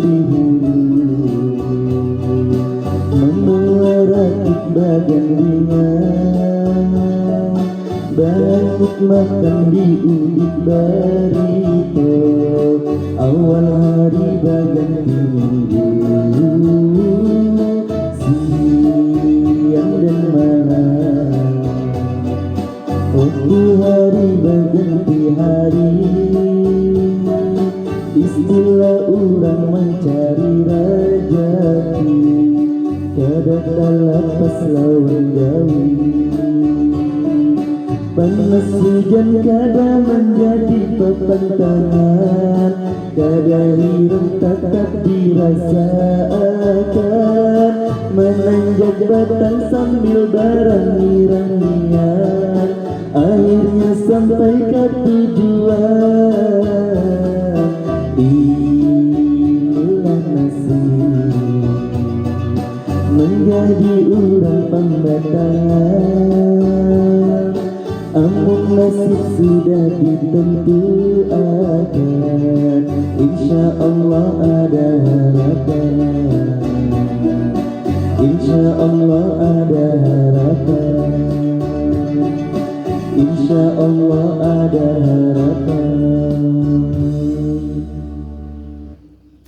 di hulu, membawa rakit bagan ringan, bangkit makan di udik barito, awal hari baganti minggu, siang dan malam, waktu hari baganti hari, istilah orang mencari rajaki, kada lapas lawan gawi. Panas hujan kada menjadi pepantangan, kada hirup tetap dirasakan, menanjak batang sambil berani-ranian, akhirnya sampai ke tujuan. Inilah nasib menjadi orang pembatangan, amun nasib sudah ditentukan, insya Allah ada harapan, insya Allah ada harapan, insya Allah ada harapan.